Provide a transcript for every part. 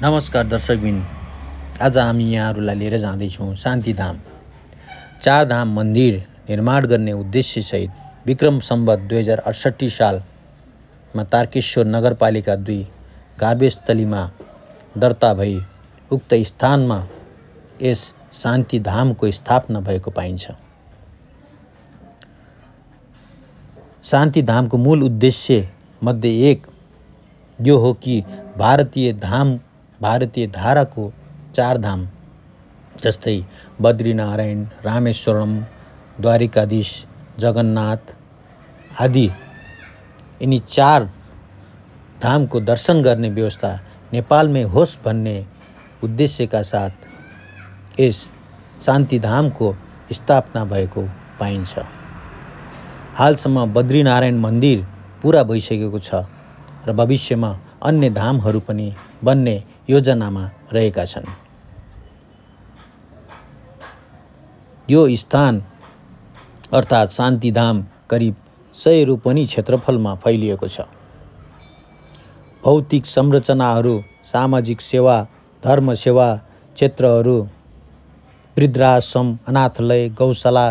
नमस्कार दर्शकबिन, आज हामी यहाँहरूलाई लिएर जाँदैछौँ शान्तिधाम। चारधाम मन्दिर निर्माण गर्ने उद्देश्यसहित विक्रम सम्वत 2068 सालमा तारकेश्वर नगरपालिका 2 गार्बेजस्थलीमा दर्ता भई उक्त स्थानमा यस शान्तिधामको स्थापना भएको पाइन्छ। शान्तिधामको मूल उद्देश्य मध्ये एक यो हो कि भारतीय धाराको चारधाम जस्तै बद्रीनारायण, रामेश्वरम, द्वारिकाधीश, जगन्नाथ आदि यिनी चार धामको दर्शन गर्ने व्यवस्था नेपालमै होस् भन्ने उद्देश्यका साथ यस शान्तिधामको स्थापना भएको पाइन्छ। हालसम्म बद्रीनारायण मन्दिर पुरा भइसकेको छ र भविष्यमा अन्य धामहरू पनि बन्ने योजनामा रहेका छन्। यो स्थान अर्थात् शान्तिधाम करिब 100 रोपनी क्षेत्रफलमा फैलिएको छ। भौतिक संरचनाहरू, सामाजिक सेवा, धर्म सेवा क्षेत्रहरू, वृद्धाश्रम, अनाथालय, गौशाला,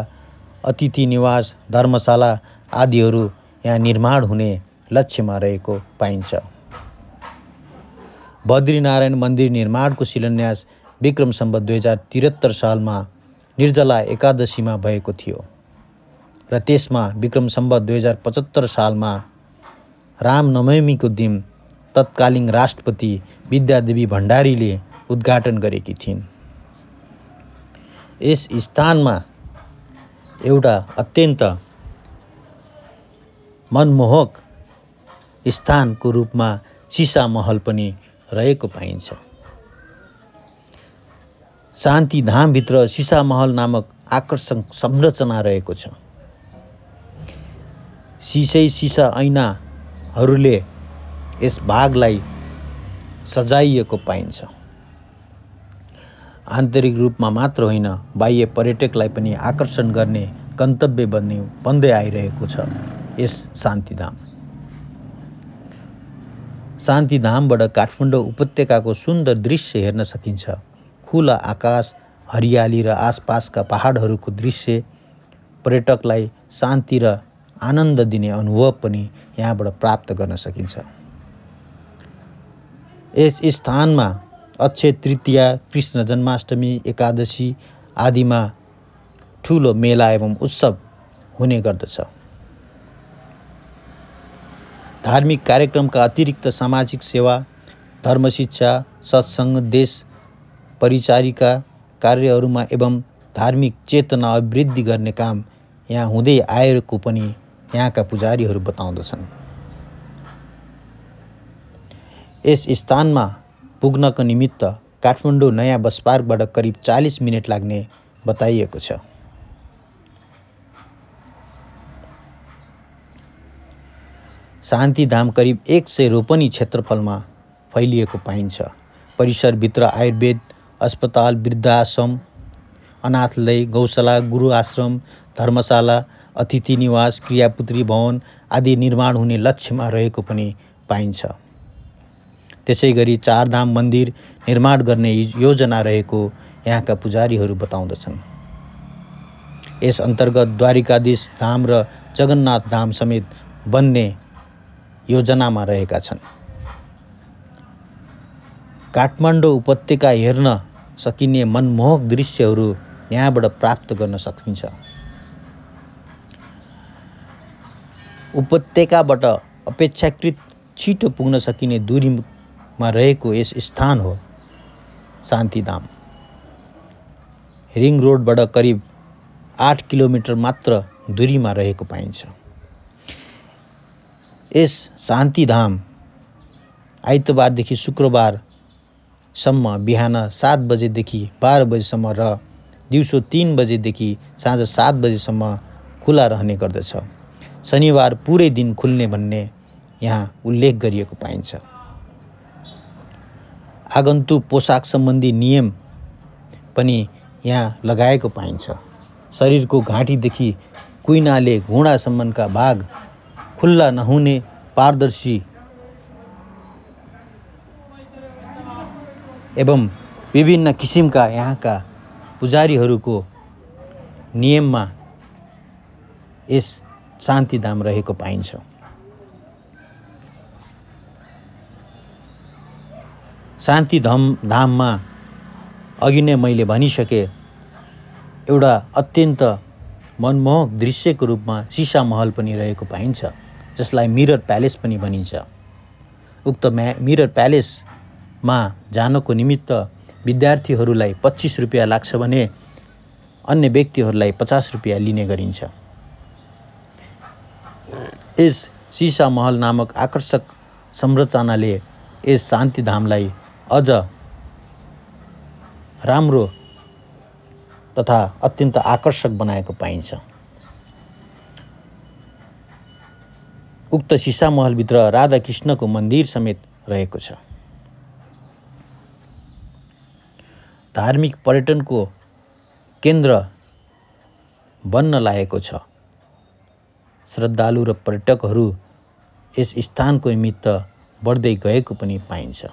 अतिथि निवास, धर्मशाला आदिहरू यहाँ निर्माण हुने लक्ष्यमा रहेको पाइन्छ। बद्रीनारायण मन्दिर निर्माणको शिलान्यास विक्रम सम्वत 2073 सालमा निर्जला एकादशीमा भएको थियो र त्यसमा विक्रम सम्वत 2075 सालमा रामनवमीको दिन तत्कालीन राष्ट्रपति विद्यादेवी भण्डारीले उद्घाटन गरेकी थिइन्। यस स्थानमा एउटा अत्यन्त मनमोहक स्थानको रूपमा सिसा महल पनि रहेको पाइन्छ। शान्तिधामभित्र सिसा महल नामक आकर्षक संरचना रहेको छ। सिसा ऐनाहरूले यस भागलाई सजाइएको पाइन्छ। आन्तरिक रूपमा मात्र होइन, बाह्य पर्यटकलाई पनि आकर्षण गर्ने गन्तव्य बन्दै आइरहेको छ यस शान्तिधाम। शान्तिधामबाट काठमाडौँ उपत्यकाको सुन्दर दृश्य हेर्न सकिन्छ। खुला आकाश, हरियाली र आसपासका पहाडहरूको दृश्य पर्यटकलाई शान्ति र आनन्द दिने अनुभव पनि यहाँबाट प्राप्त गर्न सकिन्छ। यस स्थानमा अक्षय तृतीया, कृष्ण जन्माष्टमी, एकादशी आदिमा ठुलो मेला एवं उत्सव हुने गर्दछ। धार्मिक कार्यक्रमका अतिरिक्त सामाजिक सेवा, धर्म शिक्षा, सत्सङ्ग, देश परिचारिका कार्यहरूमा एवं धार्मिक चेतना अभिवृद्धि गर्ने काम यहाँ हुँदै आएको पनि यहाँका पुजारीहरू बताउँदछन्। यस स्थानमा पुग्नको निमित्त काठमाडौँ नयाँ बस पार्कबाट करिब 40 मिनेट लाग्ने बताइएको छ। शान्तिधाम करिब 100 रोपनी क्षेत्रफलमा फैलिएको पाइन्छ। परिसरभित्र आयुर्वेद अस्पताल, वृद्धाश्रम, अनाथालय, गौशाला, गुरु आश्रम, धर्मशाला, अतिथि निवास, क्रियापुत्री भवन आदि निर्माण हुने लक्ष्यमा रहेको पनि पाइन्छ। त्यसैगरी चारधाम मन्दिर निर्माण गर्ने योजना रहेको यहाँका पुजारीहरू बताउँदछन्। यस अन्तर्गत द्वारिकाधीश धाम र जगन्नाथ धाम समेत बन्ने योजनामा रहेका छन्। काठमाडौँ उपत्यका हेर्न सकिने मनमोहक दृश्यहरू यहाँबाट प्राप्त गर्न सकिन्छ। उपत्यकाबाट अपेक्षाकृत छिटो पुग्न सकिने दूरीमा रहेको यस स्थान हो शान्तिधाम। रिङ रोडबाट करिब 8 किलोमिटर मात्र दूरीमा रहेको पाइन्छ। यस शान्तिधाम आइतबारदेखि शुक्रबारसम्म बिहान 7 बजेदेखि 12 बजेसम्म र दिउँसो 3 बजेदेखि साँझ 7 बजेसम्म खुला रहने गर्दछ। शनिबार पुरै दिन खुल्ने भन्ने यहाँ उल्लेख गरिएको पाइन्छ। आगन्तुक पोसाक सम्बन्धी नियम पनि यहाँ लगाएको पाइन्छ। शरीरको घाँटीदेखि कुइनाले घुँडासम्मका भाग खुल्ला नहुने, पारदर्शी एवं विभिन्न किसिमका यहाँका पुजारीहरूको नियममा यस शान्तिधाम रहेको पाइन्छ। शान्तिधाममा अघि नै मैले भनिसके एउटा अत्यन्त मनमोहक दृश्यको रूपमा सिसा महल पनि रहेको पाइन्छ, जसलाई मिरर प्यालेस पनि भनिन्छ। उक्त मिरर प्यालेसमा जानको निमित्त विद्यार्थीहरूलाई 25 रुपियाँ लाग्छ भने अन्य व्यक्तिहरूलाई 50 रुपियाँ लिने गरिन्छ। यस सिसा महल नामक आकर्षक संरचनाले यस शान्तिधामलाई अझ राम्रो तथा अत्यन्त आकर्षक बनाएको पाइन्छ। उक्त सिसा महलभित्र राधा कृष्णको मन्दिर समेत रहेको छ। धार्मिक पर्यटनको केन्द्र बन्न लागेको छ। श्रद्धालु र पर्यटकहरू यस स्थानको निमित्त बढ्दै गएको पनि पाइन्छ।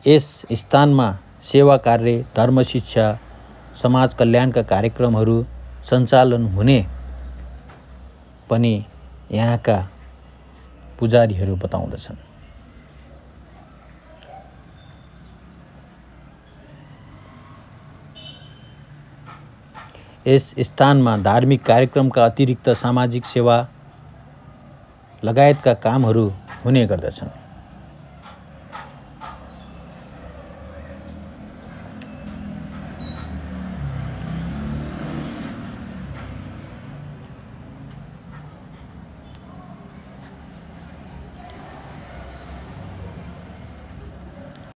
यस स्थानमा सेवा कार्य, धर्म शिक्षा, समाज कल्याणका कार्यक्रमहरू सञ्चालन हुने पनि यहाँका पुजारीहरू बताउँदछन्। यस स्थानमा धार्मिक कार्यक्रमका अतिरिक्त सामाजिक सेवा लगायतका कामहरू हुने गर्दछन्।